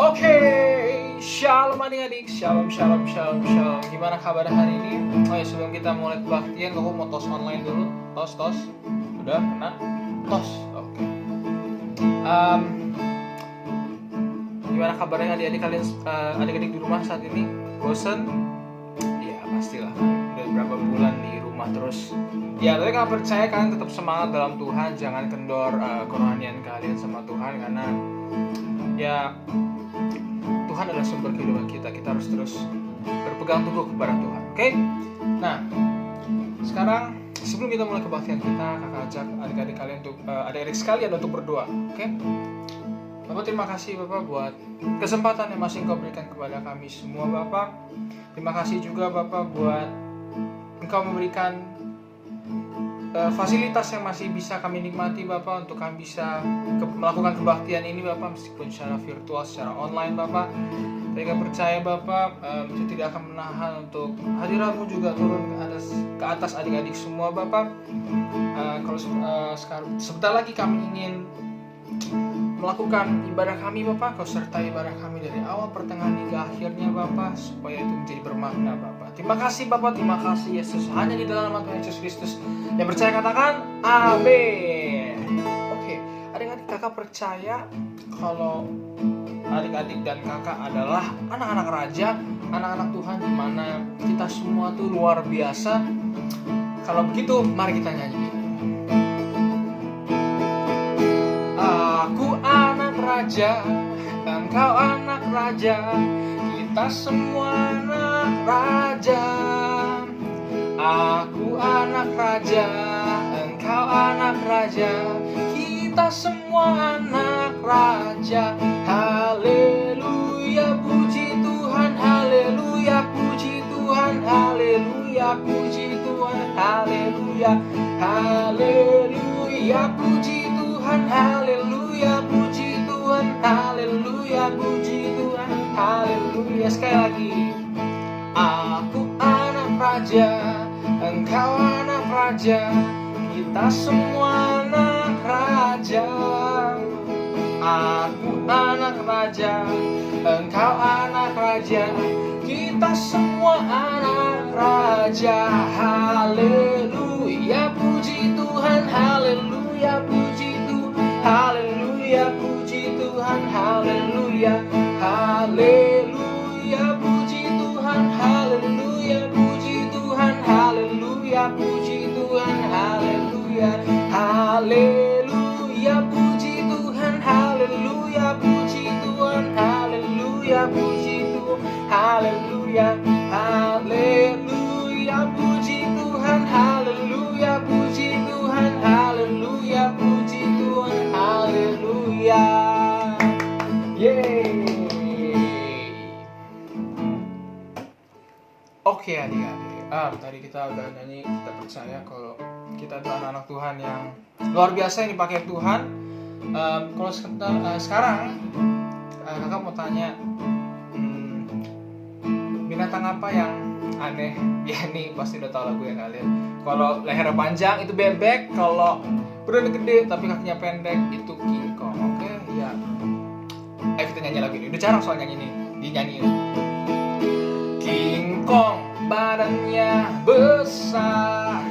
Oke, shalom adik-adik, shalom. Gimana kabar hari ini? Oh ya, sebelum kita mulai kebaktian, aku mau tos online dulu. Tos. Udah, kena? Tos, oke. Gimana kabarnya adik-adik kalian, adik-adik di rumah saat ini? Bosen? Ya, pastilah. Udah berapa bulan di rumah terus. Ya, tapi kalau percaya kalian tetap semangat dalam Tuhan. Jangan kendor kerohanian kalian sama Tuhan, karena ya Tuhan adalah sumber kehidupan kita. Kita harus terus berpegang teguh kepada Tuhan. Oke? Nah, sekarang sebelum kita mulai kebaktian kita, kakak ajak adik-adik kalian untuk adik-adik sekalian untuk berdoa. Oke? Bapak, terima kasih Bapak buat kesempatan yang masih Engkau berikan kepada kami semua Bapak. Terima kasih juga Bapak buat Engkau memberikan fasilitas yang masih bisa kami nikmati Bapak, untuk kami bisa melakukan kebaktian ini Bapak, meskipun secara virtual, secara online Bapak. Tapi kami percaya Bapak itu tidak akan menahan untuk hadirat-Mu juga turun ke atas adik-adik semua Bapak. Kalau sekarang sebentar lagi kami ingin melakukan ibadah kami Bapak, Kau sertai ibadah kami dari awal, pertengahan hingga akhirnya Bapak, supaya itu menjadi bermakna Bapak. Terima kasih Bapak, terima kasih Yesus. Hanya di dalam nama Tuhan Yesus Kristus yang percaya katakan amin. Oke, adik-adik, kakak percaya kalau adik-adik dan kakak adalah anak-anak raja, anak-anak Tuhan, di mana kita semua tuh luar biasa. Kalau begitu, mari kita nyanyi. Aku anak raja, engkau anak raja, kita semua anak raja. Aku anak raja, engkau anak raja, kita semua anak raja. Haleluya, puji Tuhan, haleluya, puji Tuhan, haleluya, puji Tuhan, haleluya, haleluya, puji Tuhan, haleluya, puji Tuhan, haleluya, puji Tuhan, haleluya. Sekali lagi. Aku anak raja, engkau anak raja, kita semua anak raja. Aku anak raja, engkau anak raja, kita semua anak raja. Haleluya, puji Tuhan, haleluya, puji Tuhan, haleluya, puji Tuhan, haleluya, haleluya, puji Tuhan, haleluya, puji Tuhan, haleluya, puji Tuhan, haleluya, haleluya, puji Tuhan, haleluya, puji Tuhan, haleluya, puji Tuhan, haleluya, haleluya, puji Tuhan, haleluya, puji Tuhan, haleluya, puji Tuhan, haleluya. Yeay. Oke adik-adik, tadi kita udah nyanyi, kita percaya kalau kita itu anak-anak Tuhan yang luar biasa yang dipakai Tuhan. Kalau sekarang kakak mau tanya, binatang apa yang aneh? Ya nih pasti udah tahu lagu ya kalian. Kalau lehernya panjang itu bebek, kalau udah gede tapi kakinya pendek itu King Kong. Oke, ya. Ayo kita nyanyi lagu ini. Udah jarang soal nyanyi nih, dinyanyiin. King Kong badannya besar,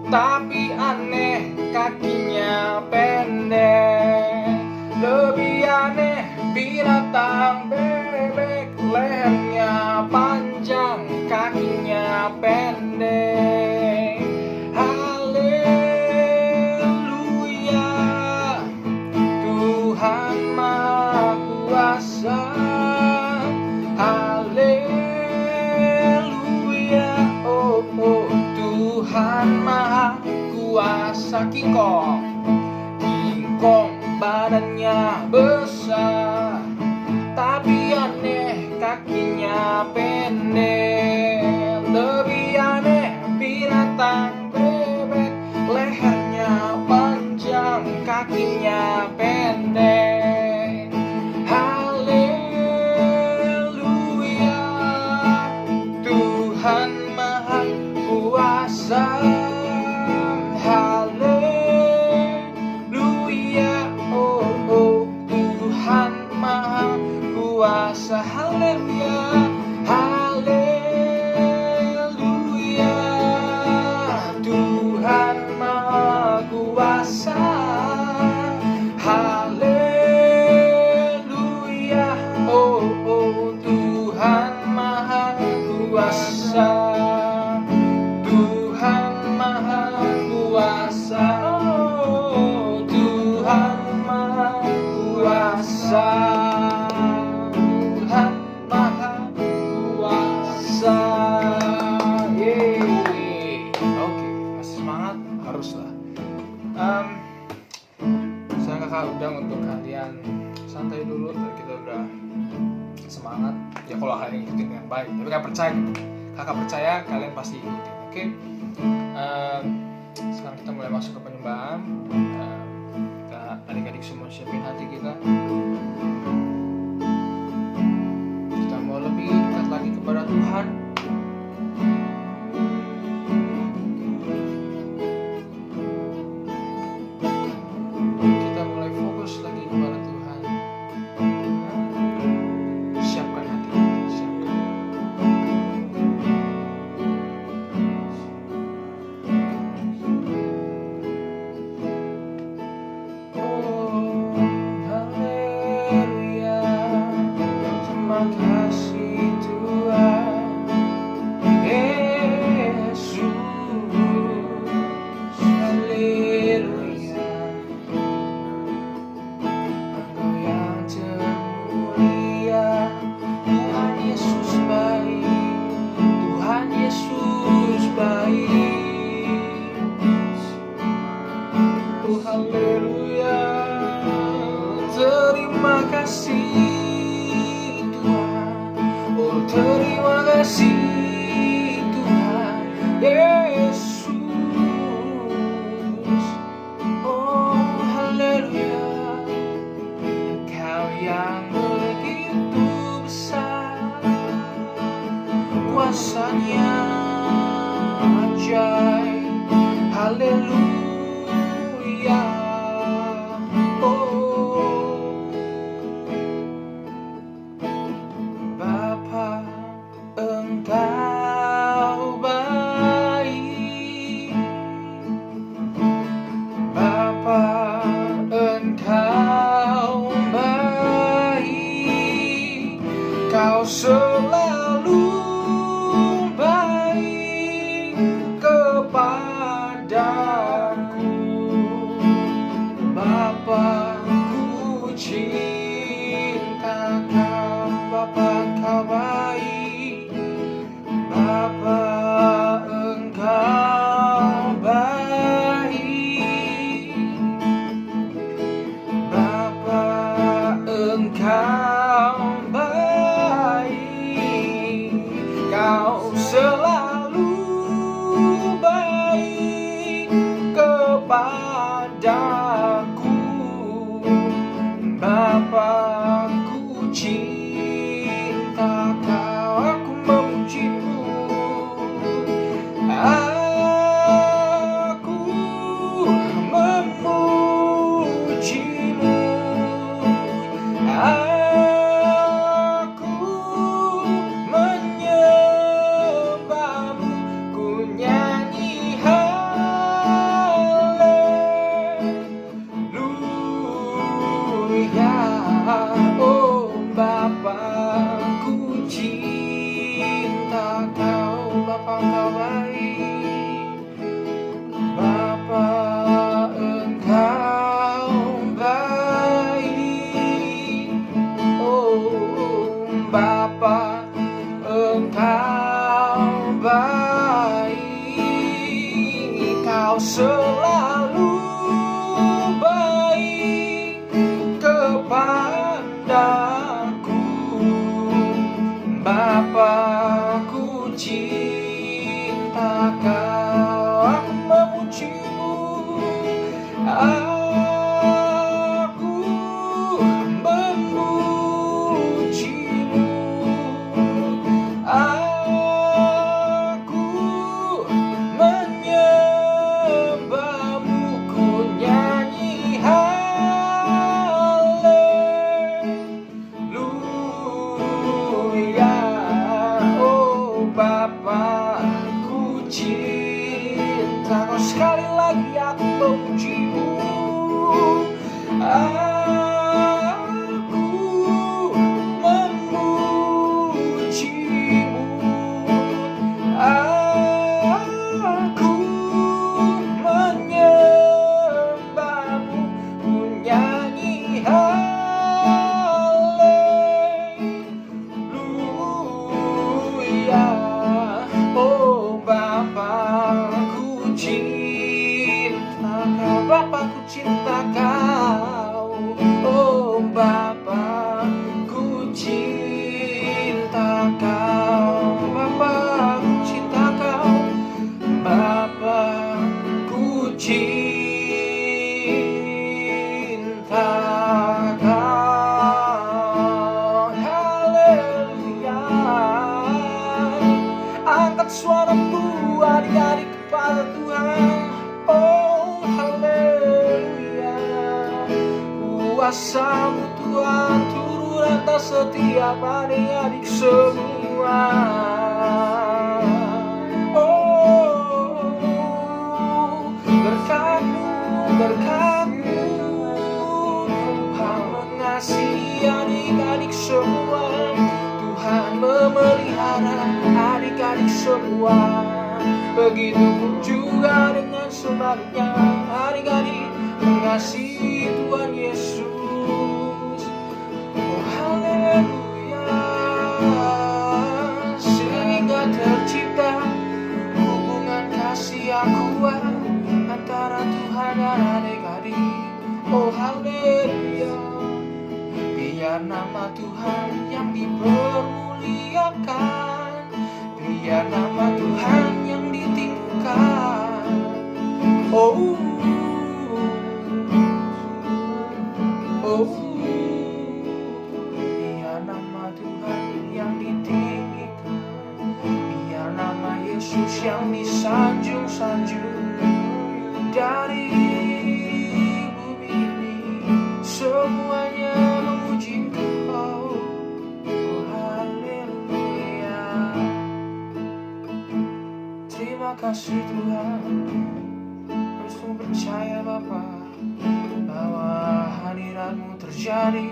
tapi aneh kakinya pendek. Lebih aneh binatang bebek, lehernya panjang, kakinya pendek. Haleluya, Tuhan Maha Kuasa. Haleluya, oh Tuhan Maha Kuasa. King Kong badannya besar, tapi aneh kakinya pendek. Lebih aneh binatang bebek, lehernya panjang, kakinya pendek. Haleluya, Tuhan Maha Kuasa. Haleluya, oh Tuhan Maha Kuasa. Maha Kuasa, oh Tuhan Maha Kuasa, Tuhan Maha Kuasa. Oke, masih semangat? Haruslah. Saya kakak undang untuk kalian santai dulu. Tadi kita udah semangat. Ya kalau kalian ikutin dengan baik. Tapi kakak percaya kalian pasti ikutin. Oke. Sekarang kita mulai masuk ke penyembahan. Kita adik-adik semua siapin hati kita. Kita mau lebih dekat lagi kepada Tuhan. Kita mulai fokus lagi kepada Tuhan. Siapkan hati kita, siapkan. Haleluya, terima kasih Tuhan, oh terima kasih Tuhan Yesus, oh haleluya, Engkau yang begitu besar, kuasanya ajaib, haleluya. Bapa, Engkau baik. Bapa, Engkau baik. Kau selalu baik kepadaku. Bapa, ku cinta Kau. Bapa, Engkau baik. Bapa, Engkau baik. Bapa, Engkau baik. Kau selalu baik kepadaku. Bapa, ku cinta Kau, aku memujimu. Aku memujimu. Aku menyembahmu. Ku nyanyi haleluya. Oh Bapa, ku cinta Kau. Bapa, Engkau baik. Bapa, Engkau baik. Oh Bapa, Engkau baik. Kau selalu baik kepadaku. Bapa, ku cinta Kau, aku memujimu. Aku memujimu. Aku menyembahmu. Ku nyanyi haleluya. Oh Bapa, ku cinta Kau. Sekali lagi aku memujimu. Aku memujimu. Aku Bapa, ku cinta Kau. Oh Bapa, ku cinta Kau. Bapa, ku cinta Kau. Bapa, ku cinta Kau. Haleluya. Angkat suaramu adik-adik kepada Tuhan. Oh haleluya. Kuasa-Mu Tuhan turun atas setiap adik-adik semua. Berkat-Mu Tuhan mengasihi adik-adik semua. Tuhan memelihara adik-adik semua. Begitu pun juga dengan sebaliknya, adik-adik mengasihi Tuhan Yesus. Oh haleluya. Sehingga tercipta hubungan kasih yang kuat antara Tuhan dan adik-adik. Oh haleluya. Biar nama Tuhan yang dipermuliakan, biar nama Tuhan yang ditinggikan. Oh, oh, biar nama Tuhan yang ditinggikan, biar nama Yesus yang disanjung-sanjung dari bumi ini. Semuanya memuji Kau. Oh haleluya. Terima kasih Tuhan. Terus percaya Bapa bahwa hadirat-Mu terjadi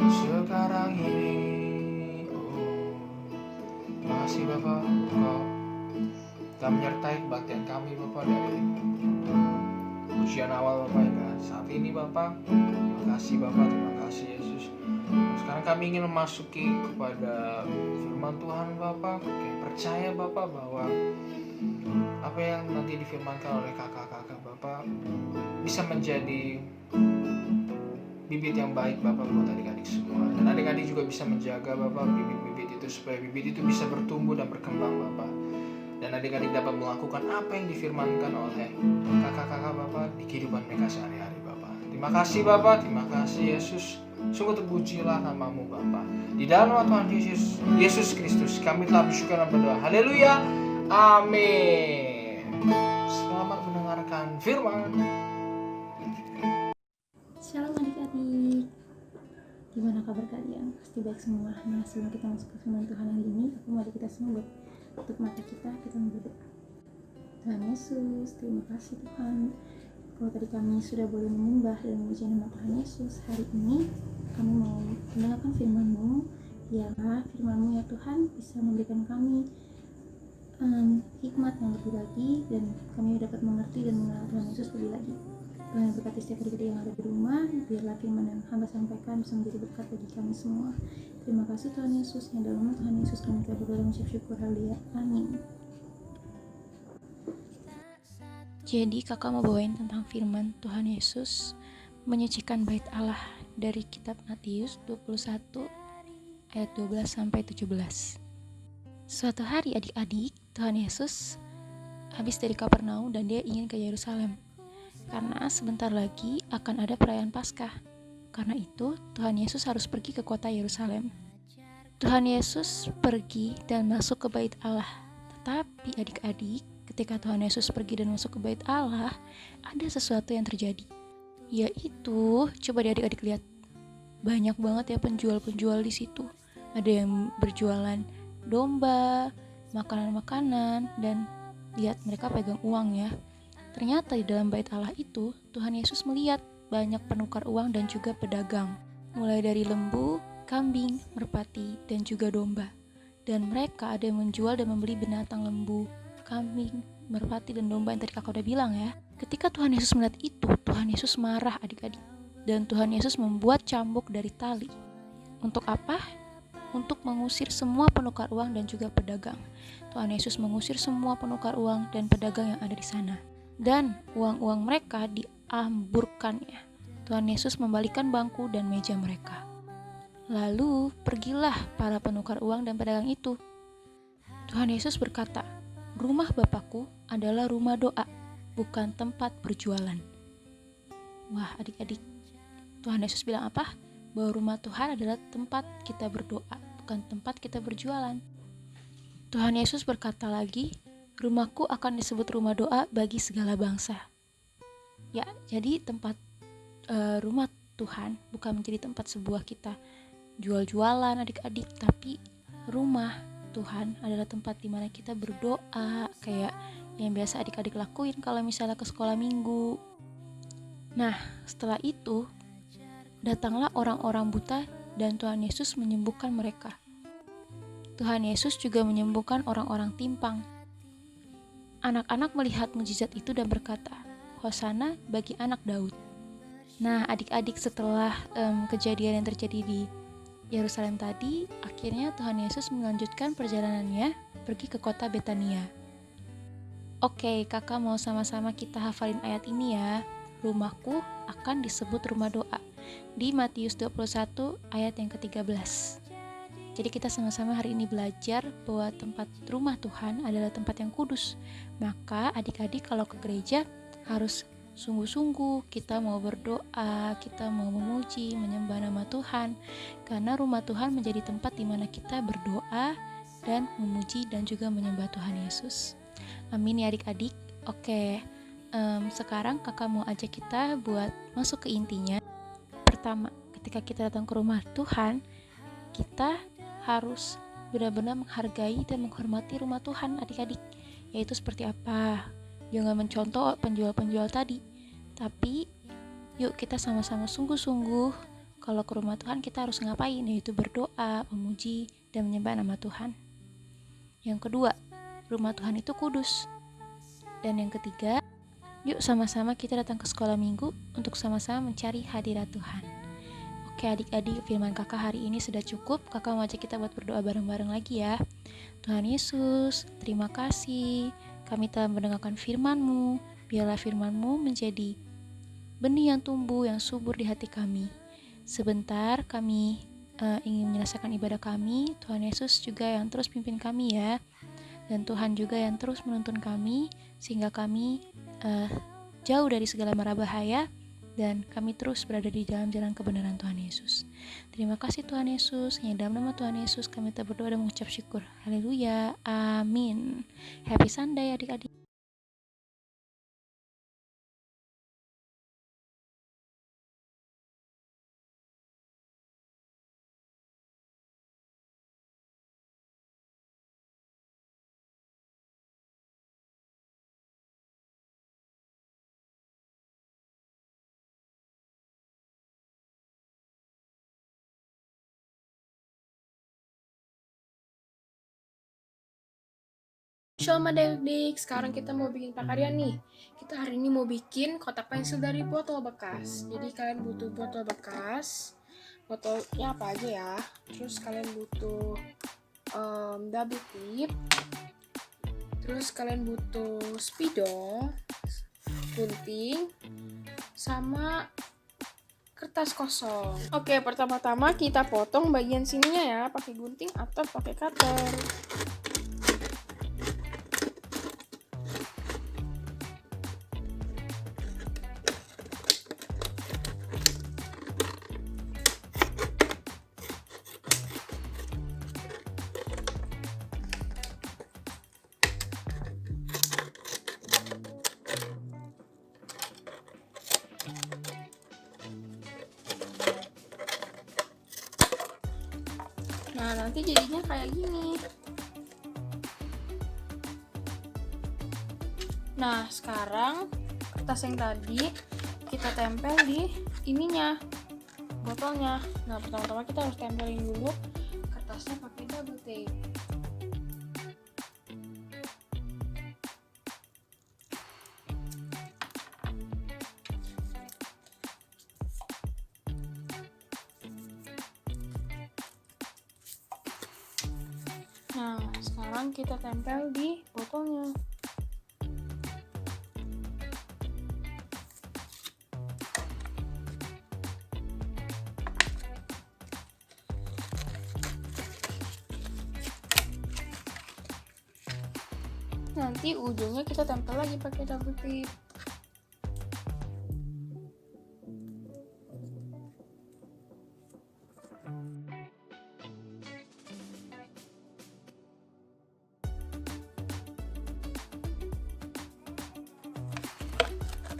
sekarang ini. Oh, terima kasih Bapa. Kau telah menyertai kebaktian kami Bapa dari ujian awal Bapa hingga saat ini Bapa. Terima kasih Bapa, terima kasih Yesus. Sekarang kami ingin memasuki kepada firman Tuhan Bapa. Kami percaya Bapa bahwa apa yang nanti difirmankan oleh kakak-kakak Bapa bisa menjadi bibit yang baik Bapak buat adik-adik semua. Dan adik-adik juga bisa menjaga Bapak bibit-bibit itu supaya bibit itu bisa bertumbuh dan berkembang Bapak. Dan adik-adik dapat melakukan apa yang difirmankan oleh kakak-kakak Bapak di kehidupan mereka sehari-hari Bapak. Terima kasih Bapak, terima kasih Yesus. Sungguh terpujilah nama-Mu Bapak. Di dalam nama Tuhan Yesus Kristus kami telah bersyukur dan berdoa. Haleluya. Amin. Selamat mendengarkan firman. Shalom adik-adik, gimana kabar kalian? Pasti baik semua. Nah, sebelum kita masuk ke firman Tuhan hari ini, aku mau kita semua buat tutup mata kita berdoa. Tuhan Yesus, terima kasih Tuhan. Kalau tadi kami sudah boleh menyembah dan memuji nama Tuhan Yesus, hari ini kami mau mendengarkan firman-Mu. Biarlah firman-Mu ya Tuhan bisa memberikan kami hikmat yang lebih lagi, dan kami dapat mengerti dan mengenal Tuhan Yesus lebih lagi. Tuhan yang berkati setiap adik-adik yang ada di rumah, biarlah firman yang hamba sampaikan bisa menjadi berkat bagi kami semua. Terima kasih Tuhan Yesus, yang dalam nama Tuhan Yesus kami telah berdoa dan mengucap syukur. Haleluya, amin. Jadi kakak mau bawain tentang firman Tuhan Yesus menyucikan bait Allah dari kitab Matius 21 ayat 12 sampai 17. Suatu hari adik-adik, Tuhan Yesus habis dari Kapernaum dan dia ingin ke Yerusalem. Karena sebentar lagi akan ada perayaan Paskah. Karena itu, Tuhan Yesus harus pergi ke kota Yerusalem. Tuhan Yesus pergi dan masuk ke bait Allah. Tetapi adik-adik, ketika Tuhan Yesus pergi dan masuk ke bait Allah, ada sesuatu yang terjadi. Yaitu, coba adik-adik lihat, banyak banget ya penjual-penjual di situ. Ada yang berjualan domba, makanan-makanan, dan lihat mereka pegang uang ya. Ternyata di dalam bait Allah itu, Tuhan Yesus melihat banyak penukar uang dan juga pedagang. Mulai dari lembu, kambing, merpati, dan juga domba. Dan mereka ada yang menjual dan membeli binatang lembu, kambing, merpati, dan domba yang tadi kakak udah bilang ya. Ketika Tuhan Yesus melihat itu, Tuhan Yesus marah adik-adik. Dan Tuhan Yesus membuat cambuk dari tali. Untuk apa? Untuk mengusir semua penukar uang dan juga pedagang. Tuhan Yesus mengusir semua penukar uang dan pedagang yang ada di sana. dan uang-uang mereka diamburkannya. Tuhan Yesus membalikan bangku dan meja mereka. Lalu pergilah para penukar uang dan pedagang itu. Tuhan Yesus berkata, "Rumah Bapakku adalah rumah doa, bukan tempat berjualan." Wah, adik-adik, Tuhan Yesus bilang apa? Bahwa rumah Tuhan adalah tempat kita berdoa, bukan tempat kita berjualan. Tuhan Yesus berkata lagi, "Rumahku akan disebut rumah doa bagi segala bangsa." Ya, jadi tempat rumah Tuhan bukan menjadi tempat sebuah kita jual-jualan adik-adik, tapi rumah Tuhan adalah tempat di mana kita berdoa, kayak yang biasa adik-adik lakuin kalau misalnya ke sekolah minggu. Nah, setelah itu datanglah orang-orang buta dan Tuhan Yesus menyembuhkan mereka. Tuhan Yesus juga menyembuhkan orang-orang timpang. Anak-anak melihat mukjizat itu dan berkata, "Hosana bagi anak Daud." Nah, adik-adik, setelah kejadian yang terjadi di Yerusalem tadi, akhirnya Tuhan Yesus melanjutkan perjalanannya pergi ke kota Betania. Oke, kakak mau sama-sama kita hafalin ayat ini ya. Rumahku akan disebut rumah doa, di Matius 21 ayat yang ke-13. Jadi kita sama-sama hari ini belajar bahwa tempat rumah Tuhan adalah tempat yang kudus. Maka adik-adik kalau ke gereja harus sungguh-sungguh kita mau berdoa, kita mau memuji, menyembah nama Tuhan. Karena rumah Tuhan menjadi tempat di mana kita berdoa dan memuji dan juga menyembah Tuhan Yesus. Amin ya adik-adik. Oke, sekarang kakak mau ajak kita buat masuk ke intinya. Pertama, ketika kita datang ke rumah Tuhan, kita harus benar-benar menghargai dan menghormati rumah Tuhan adik-adik. Yaitu seperti apa? Jangan mencontoh penjual-penjual tadi, tapi yuk kita sama-sama sungguh-sungguh kalau ke rumah Tuhan kita harus ngapain, yaitu berdoa, memuji, dan menyembah nama Tuhan. Yang kedua, rumah Tuhan itu kudus. Dan yang ketiga, yuk sama-sama kita datang ke sekolah minggu untuk sama-sama mencari hadirat Tuhan. Oke adik-adik, firman kakak hari ini sudah cukup. Kakak mau ajak kita buat berdoa bareng-bareng lagi ya. Tuhan Yesus, terima kasih kami telah mendengarkan firman-Mu. Biarlah firman-Mu menjadi benih yang tumbuh, yang subur di hati kami. Sebentar kami ingin menyelesaikan ibadah kami. Tuhan Yesus juga yang terus pimpin kami ya. Dan Tuhan juga yang terus menuntun kami, sehingga kami jauh dari segala mara bahaya, dan kami terus berada di dalam jalan kebenaran Tuhan Yesus. Terima kasih Tuhan Yesus. Hanya dalam nama Tuhan Yesus kami telah berdoa dan mengucap syukur. Haleluya. Amin. Happy Sunday adik-adik. Shalom adik-adik, sekarang kita mau bikin prakarya nih. Kita hari ini mau bikin kotak pensil dari botol bekas. Jadi kalian butuh botol bekas. Botolnya apa aja ya. Terus kalian butuh double tip. Terus kalian butuh spidol, gunting, sama kertas kosong. Oke, pertama-tama kita potong bagian sininya ya, pakai gunting atau pakai cutter. Nah, nanti jadinya kayak gini. Nah, sekarang kertas yang tadi kita tempel di ininya, botolnya. Nah, pertama-tama kita harus tempelin dulu kertasnya pakai double tape. Nah, sekarang kita tempel di botolnya. nanti ujungnya kita tempel lagi pakai double tip.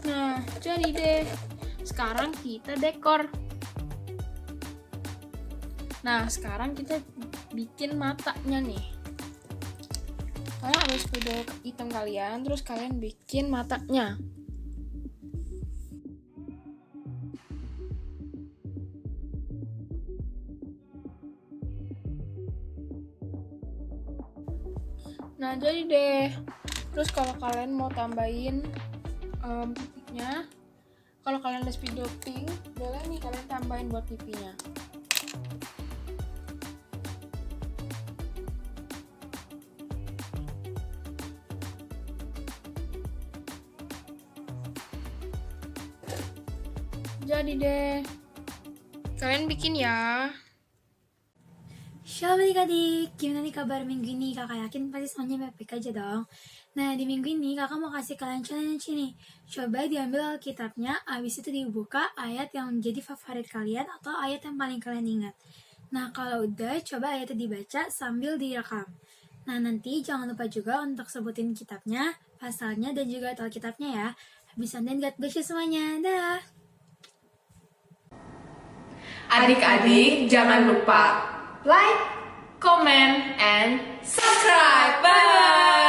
Nah, jadi deh. Sekarang kita dekor. Nah, sekarang kita bikin matanya nih. Kalian harus spidol hitam kalian, terus kalian bikin matanya. Nah, jadi deh. Terus kalau kalian mau tambahin pipinya, kalau kalian ada spidol pink, boleh nih kalian tambahin buat pipinya. Jadi deh, kalian bikin ya. Shalom adik-adik, gimana nih kabar minggu ini? Kakak yakin pasti semuanya baik-baik aja dong. Nah, di minggu ini kakak mau kasih kalian challenge nih. Coba diambil Alkitabnya, abis itu dibuka ayat yang menjadi favorit kalian atau ayat yang paling kalian ingat. Nah, kalau udah, coba ayatnya dibaca sambil direkam. Nah, nanti jangan lupa juga untuk sebutin kitabnya, pasalnya, dan juga Alkitabnya ya. Habis dan God bless you semuanya. Dah! Adik-adik, jangan lupa like, comment, and subscribe. Bye-bye!